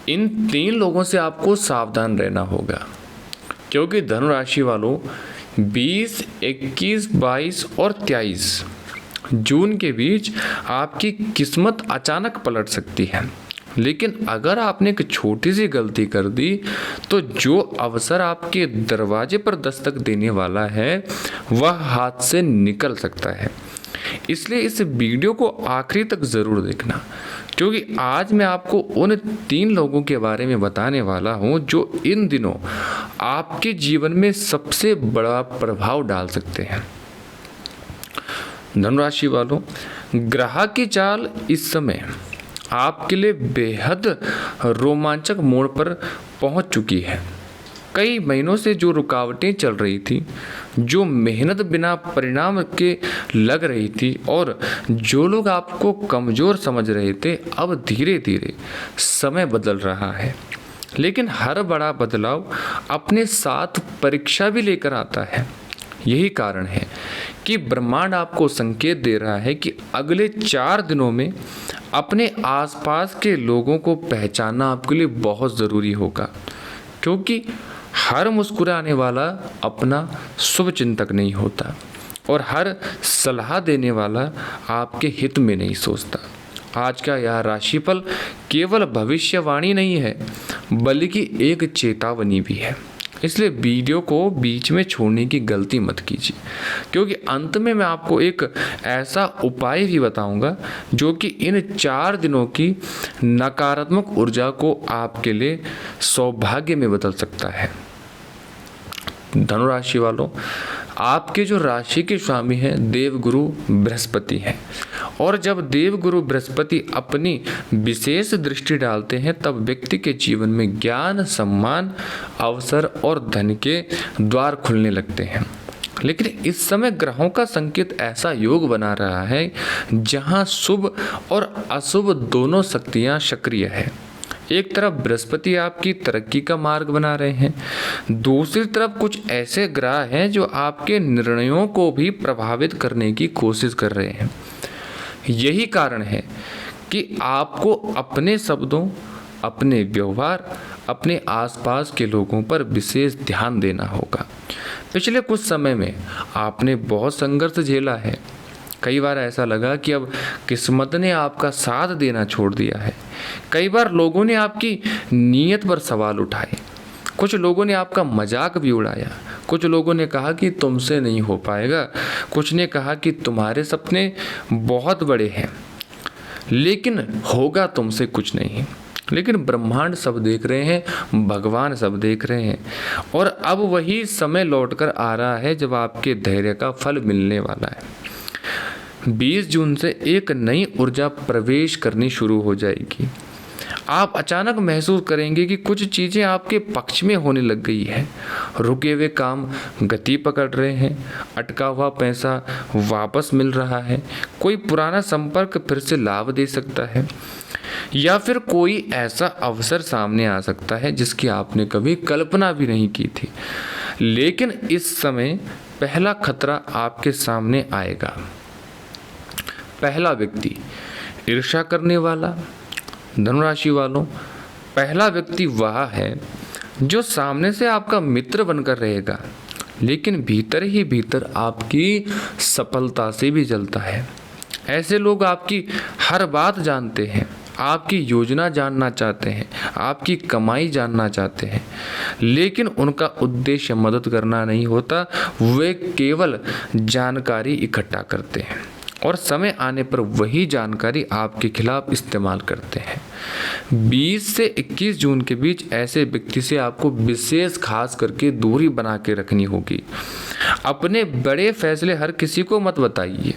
इन 3 लोगों से आपको सावधान रहना होगा, क्योंकि धनु राशि वालों 20, 21, 22 और 23 जून के बीच आपकी किस्मत अचानक पलट सकती है। लेकिन अगर आपने एक छोटी सी गलती कर दी तो जो अवसर आपके दरवाजे पर दस्तक देने वाला है वह हाथ से निकल सकता है। इसलिए इस वीडियो को आखिरी तक ज़रूर देखना, क्योंकि आज मैं आपको उन 3 लोगों के बारे में बताने वाला हूं जो इन दिनों आपके जीवन में सबसे बड़ा प्रभाव डाल सकते हैं। धनुराशि वालों, ग्रह की चाल इस समय आपके लिए बेहद रोमांचक मोड़ पर पहुंच चुकी है। कई महीनों से जो रुकावटें चल रही थी, जो मेहनत बिना परिणाम के लग रही थी और जो लोग आपको कमज़ोर समझ रहे थे, अब धीरे धीरे समय बदल रहा है। लेकिन हर बड़ा बदलाव अपने साथ परीक्षा भी लेकर आता है। यही कारण है कि ब्रह्मांड आपको संकेत दे रहा है कि अगले 4 दिनों में अपने आसपास के लोगों को पहचानना आपके लिए बहुत ज़रूरी होगा, क्योंकि हर मुस्कुराने वाला अपना शुभ चिंतक नहीं होता और हर सलाह देने वाला आपके हित में नहीं सोचता। आज का यह राशिफल केवल भविष्यवाणी नहीं है, बल्कि एक चेतावनी भी है। इसलिए वीडियो को बीच में छोड़ने की गलती मत कीजिए, क्योंकि अंत में मैं आपको एक ऐसा उपाय भी बताऊंगा जो कि इन 4 दिनों की नकारात्मक ऊर्जा को आपके लिए सौभाग्य में बदल सकता है। धनुराशि वालों, आपके जो राशि के स्वामी हैं देवगुरु बृहस्पति हैं, और जब देवगुरु बृहस्पति अपनी विशेष दृष्टि डालते हैं तब व्यक्ति के जीवन में ज्ञान, सम्मान, अवसर और धन के द्वार खुलने लगते हैं। लेकिन इस समय ग्रहों का संकेत ऐसा योग बना रहा है जहां शुभ और अशुभ दोनों शक्तियां सक्रिय है। एक तरफ बृहस्पति आपकी तरक्की का मार्ग बना रहे हैं, दूसरी तरफ कुछ ऐसे ग्रह हैं जो आपके निर्णयों को भी प्रभावित करने की कोशिश कर रहे हैं। यही कारण है कि आपको अपने शब्दों, अपने व्यवहार, अपने आसपास के लोगों पर विशेष ध्यान देना होगा। पिछले कुछ समय में आपने बहुत संघर्ष झेला है। कई बार ऐसा लगा कि अब किस्मत ने आपका साथ देना छोड़ दिया है। कई बार लोगों ने आपकी नीयत पर सवाल उठाए, कुछ लोगों ने आपका मजाक भी उड़ाया, कुछ लोगों ने कहा कि तुमसे नहीं हो पाएगा, कुछ ने कहा कि तुम्हारे सपने बहुत बड़े हैं लेकिन होगा तुमसे कुछ नहीं। लेकिन ब्रह्मांड सब देख रहे हैं, भगवान सब देख रहे हैं, और अब वही समय लौटकर आ रहा है जब आपके धैर्य का फल मिलने वाला है। 20 जून से एक नई ऊर्जा प्रवेश करनी शुरू हो जाएगी। आप अचानक महसूस करेंगे कि कुछ चीज़ें आपके पक्ष में होने लग गई है। रुके हुए काम गति पकड़ रहे हैं, अटका हुआ पैसा वापस मिल रहा है, कोई पुराना संपर्क फिर से लाभ दे सकता है, या फिर कोई ऐसा अवसर सामने आ सकता है जिसकी आपने कभी कल्पना भी नहीं की थी। लेकिन इस समय पहला खतरा आपके सामने आएगा। पहला व्यक्ति ईर्ष्या करने वाला। धनुराशि वालों, पहला व्यक्ति वह है जो सामने से आपका मित्र बनकर रहेगा, लेकिन भीतर ही भीतर आपकी सफलता से भी जलता है। ऐसे लोग आपकी हर बात जानते हैं, आपकी योजना जानना चाहते हैं, आपकी कमाई जानना चाहते हैं, लेकिन उनका उद्देश्य मदद करना नहीं होता। वे केवल जानकारी इकट्ठा करते हैं और समय आने पर वही जानकारी आपके खिलाफ इस्तेमाल करते हैं। 20 से 21 जून के बीच ऐसे व्यक्ति से आपको विशेष खास करके दूरी बना के रखनी होगी। अपने बड़े फैसले हर किसी को मत बताइए।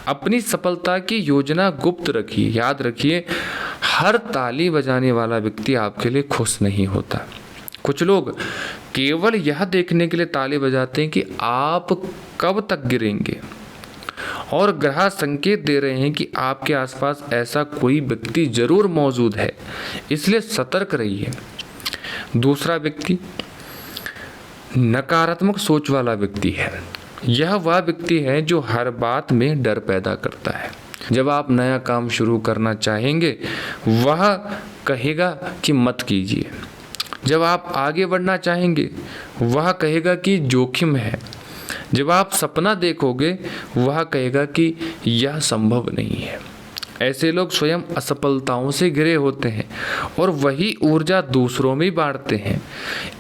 अपनी सफलता की योजना गुप्त रखिए। याद रखिए, हर ताली बजाने वाला व्यक्ति आपके लिए खुश नहीं होता। कुछ लोग केवल यह देखने के लिए ताली बजाते हैं कि आप कब तक गिरेंगे, और ग्रह संकेत दे रहे हैं कि आपके आसपास ऐसा कोई व्यक्ति जरूर मौजूद है, इसलिए सतर्क रहिए। दूसरा व्यक्ति नकारात्मक सोच वाला व्यक्ति है। यह वह व्यक्ति है जो हर बात में डर पैदा करता है। जब आप नया काम शुरू करना चाहेंगे वह कहेगा कि मत कीजिए। जब आप आगे बढ़ना चाहेंगे वह कहेगा कि जोखिम है। जब आप सपना देखोगे वह कहेगा कि यह संभव नहीं है। ऐसे लोग स्वयं असफलताओं से घिरे होते हैं और वही ऊर्जा दूसरों में बांटते हैं।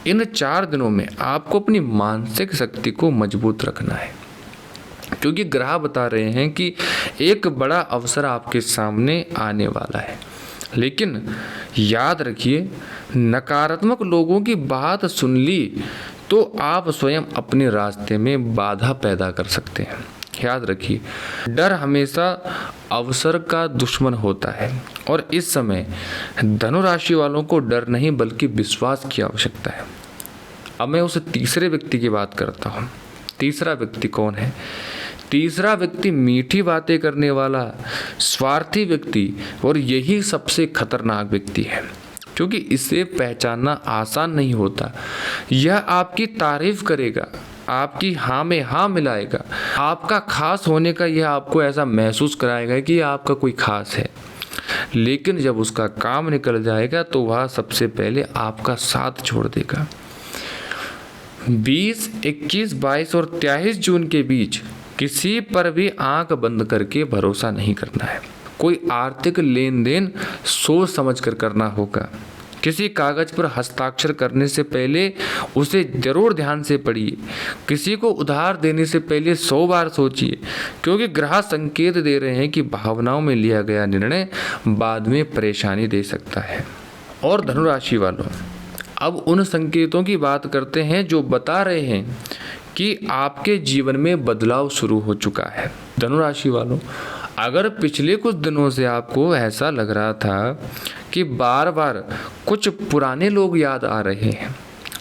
इन 4 दिनों में आपको अपनी मानसिक शक्ति को मजबूत रखना है, क्योंकि ग्रह बता रहे हैं कि एक बड़ा अवसर आपके सामने आने वाला है। लेकिन याद रखिए, नकारात्मक लोगों की बात सुन ली तो आप स्वयं अपने रास्ते में बाधा पैदा कर सकते हैं। याद रखिए, डर हमेशा अवसर का दुश्मन होता है और इस समय धनु राशि वालों को डर नहीं बल्कि विश्वास की आवश्यकता है। अब मैं उस तीसरे व्यक्ति की बात करता हूँ। तीसरा व्यक्ति कौन है? तीसरा व्यक्ति मीठी बातें करने वाला स्वार्थी व्यक्ति, और यही सबसे खतरनाक व्यक्ति है, क्योंकि इसे पहचानना आसान नहीं होता। यह आपकी तारीफ करेगा, आपकी हाँ में हाँ मिलाएगा, आपका खास होने का यह आपको ऐसा महसूस कराएगा कि आपका कोई खास है। लेकिन जब उसका काम निकल जाएगा तो वह सबसे पहले आपका साथ छोड़ देगा। 20, 21, 22 और 23 जून के बीच किसी पर भी आंख बंद करके भरोसा नहीं करना है। कोई आर्थिक लेन देन सोच समझ कर करना होगा। किसी कागज पर हस्ताक्षर करने से पहले उसे जरूर ध्यान से पढ़िए। किसी को उधार देने से पहले 100 बार सोचिए, क्योंकि ग्रह संकेत दे रहे हैं कि भावनाओं में लिया गया निर्णय बाद में परेशानी दे सकता है। और धनुराशि वालों, अब उन संकेतों की बात करते हैं जो बता रहे हैं कि आपके जीवन में बदलाव शुरू हो चुका है। धनुराशि वालों, अगर पिछले कुछ दिनों से आपको ऐसा लग रहा था कि बार बार कुछ पुराने लोग याद आ रहे हैं,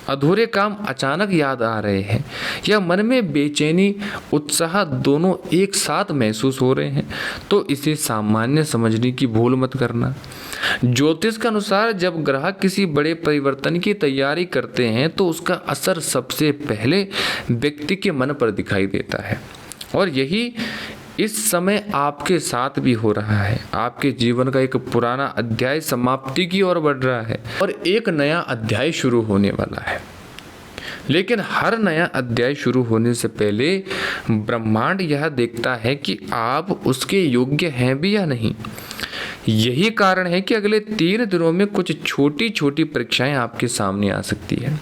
अधूरे काम अचानक याद आ रहे हैं, या मन में बेचैनी उत्साह दोनों एक साथ महसूस हो रहे हैं, तो इसे सामान्य समझने की भूल मत करना। ज्योतिष के अनुसार जब ग्रह किसी बड़े परिवर्तन की तैयारी करते हैं तो उसका असर सबसे पहले व्यक्ति के मन पर दिखाई देता है, और यही इस समय आपके साथ भी हो रहा है। आपके जीवन का एक पुराना अध्याय समाप्ति की ओर बढ़ रहा है और एक नया अध्याय शुरू होने वाला है। लेकिन हर नया अध्याय शुरू होने से पहले ब्रह्मांड यह देखता है कि आप उसके योग्य हैं भी या नहीं। यही कारण है कि अगले 3 दिनों में कुछ छोटी छोटी परीक्षाएं आपके सामने आ सकती है।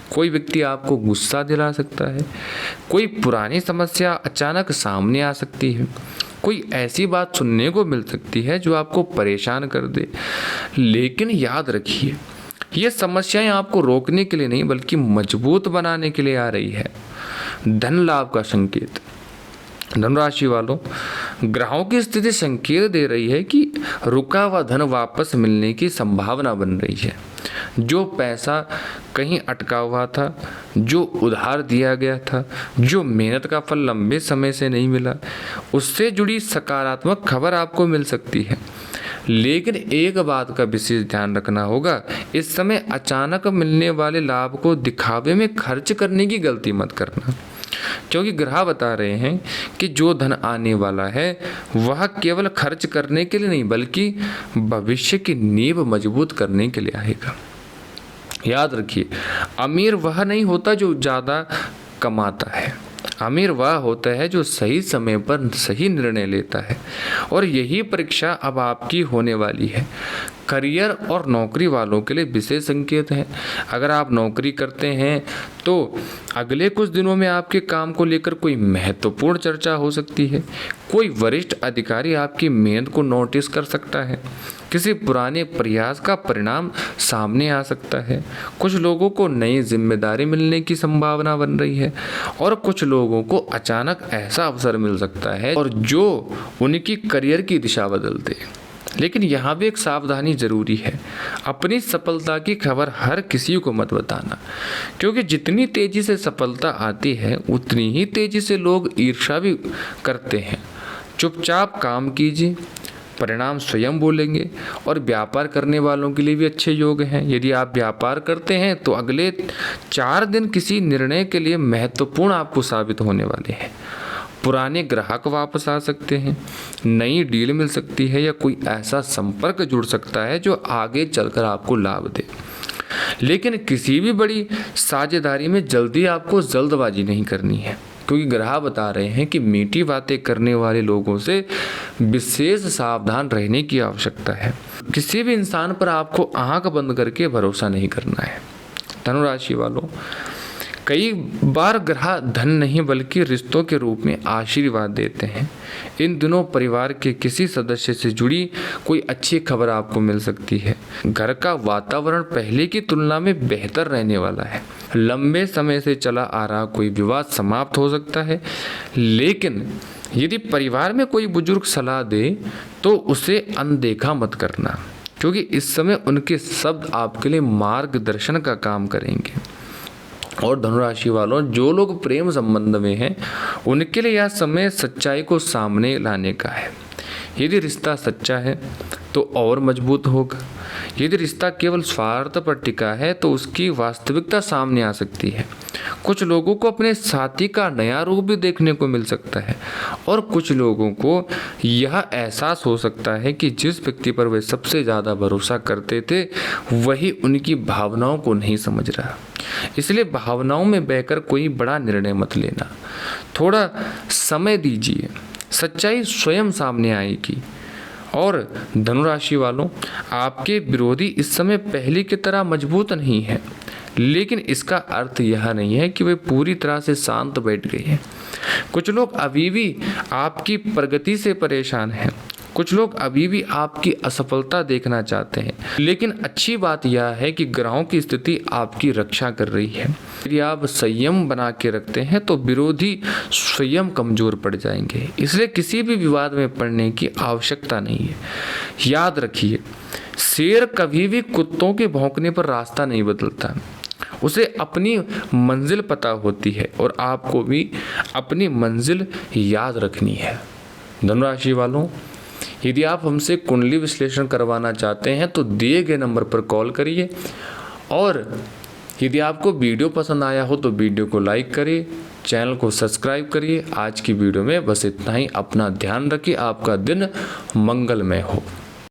कोई व्यक्ति आपको गुस्सा दिला सकता है, कोई पुरानी समस्या अचानक सामने आ सकती है, कोई ऐसी बात सुनने को मिल सकती है जो आपको परेशान कर दे। लेकिन याद रखिए, ये समस्याएं आपको रोकने के लिए नहीं बल्कि मजबूत बनाने के लिए आ रही है। धन लाभ का संकेत। धनुराशि वालों, ग्रहों की स्थिति संकेत दे रही है कि रुका हुआ धन वापस मिलने की संभावना बन रही है। जो पैसा कहीं अटका हुआ था, जो उधार दिया गया था, जो मेहनत का फल लंबे समय से नहीं मिला, उससे जुड़ी सकारात्मक खबर आपको मिल सकती है। लेकिन एक बात का विशेष ध्यान रखना होगा, इस समय अचानक मिलने वाले लाभ को दिखावे में खर्च करने की गलती मत करना, क्योंकि ग्रह बता रहे हैं कि जो धन आने वाला है वह केवल खर्च करने के लिए नहीं बल्कि भविष्य की नींव मजबूत करने के लिए आएगा। याद रखिए, अमीर वह नहीं होता जो ज़्यादा कमाता है, अमीर वह होता है जो सही समय पर सही निर्णय लेता है। और यही परीक्षा अब आपकी होने वाली है। करियर और नौकरी वालों के लिए विशेष संकेत है। अगर आप नौकरी करते हैं तो अगले कुछ दिनों में आपके काम को लेकर कोई महत्वपूर्ण चर्चा हो सकती है। कोई वरिष्ठ अधिकारी आपकी मेहनत को नोटिस कर सकता है। किसी पुराने प्रयास का परिणाम सामने आ सकता है। कुछ लोगों को नई जिम्मेदारी मिलने की संभावना बन रही है और कुछ लोगों को अचानक ऐसा अवसर मिल सकता है और जो उनकी करियर की दिशा बदल दे। लेकिन यहाँ भी एक सावधानी जरूरी है। अपनी सफलता की खबर हर किसी को मत बताना, क्योंकि जितनी तेजी से सफलता आती है उतनी ही तेजी से लोग ईर्ष्या भी करते हैं। चुपचाप काम कीजिए, परिणाम स्वयं बोलेंगे। और व्यापार करने वालों के लिए भी अच्छे योग हैं। यदि आप व्यापार करते हैं तो अगले 4 दिन किसी निर्णय के लिए महत्वपूर्ण आपको साबित होने वाले हैं। पुराने ग्राहक वापस आ सकते हैं, नई डील मिल सकती है या कोई ऐसा संपर्क जुड़ सकता है जो आगे चलकर आपको लाभ दे। लेकिन किसी भी बड़ी साझेदारी में जल्दी आपको जल्दबाजी नहीं करनी है, क्योंकि ग्रह बता रहे हैं कि मीठी बातें करने वाले लोगों से विशेष सावधान रहने की आवश्यकता है। किसी भी इंसान पर आपको आंख बंद करके भरोसा नहीं करना है। धनुराशि वालों, कई बार ग्रह धन नहीं बल्कि रिश्तों के रूप में आशीर्वाद देते हैं। इन दिनों परिवार के किसी सदस्य से जुड़ी कोई अच्छी खबर आपको मिल सकती है। घर का वातावरण पहले की तुलना में बेहतर रहने वाला है। लंबे समय से चला आ रहा कोई विवाद समाप्त हो सकता है, लेकिन यदि परिवार में कोई बुजुर्ग सलाह दे तो उसे अनदेखा मत करना, क्योंकि इस समय उनके शब्द आपके लिए मार्गदर्शन का काम करेंगे। और धनुराशि वालों, जो लोग प्रेम संबंध में हैं उनके लिए यह समय सच्चाई को सामने लाने का है। यदि रिश्ता सच्चा है तो और मजबूत होगा। यदि रिश्ता केवल स्वार्थ पर टिका है तो उसकी वास्तविकता सामने आ सकती है। कुछ लोगों को अपने साथी का नया रूप भी देखने को मिल सकता है और कुछ लोगों को यह एहसास हो सकता है कि जिस व्यक्ति पर वे सबसे ज़्यादा भरोसा करते थे वही उनकी भावनाओं को नहीं समझ रहा। इसलिए भावनाओं में बहकर कोई बड़ा निर्णय मत लेना, थोड़ा समय दीजिए, सच्चाई स्वयं सामने आएगी। और धनुराशि वालों, आपके विरोधी इस समय पहले की तरह मजबूत नहीं है, लेकिन इसका अर्थ यह नहीं है कि वे पूरी तरह से शांत बैठ गए हैं। कुछ लोग अभी भी आपकी प्रगति से परेशान हैं, कुछ लोग अभी भी आपकी असफलता देखना चाहते हैं, लेकिन अच्छी बात यह है कि ग्रहों की स्थिति आपकी रक्षा कर रही है। यदि आप संयम बना के रखते हैं तो विरोधी स्वयं कमजोर पड़ जाएंगे। इसलिए किसी भी विवाद में पड़ने की आवश्यकता नहीं है। याद रखिए, शेर कभी भी कुत्तों के भौंकने पर रास्ता नहीं बदलता, उसे अपनी मंजिल पता होती है और आपको भी अपनी मंजिल याद रखनी है। धनुराशि वालों, यदि आप हमसे कुंडली विश्लेषण करवाना चाहते हैं तो दिए गए नंबर पर कॉल करिए। और यदि आपको वीडियो पसंद आया हो तो वीडियो को लाइक करिए, चैनल को सब्सक्राइब करिए। आज की वीडियो में बस इतना ही। अपना ध्यान रखिए, आपका दिन मंगलमय हो।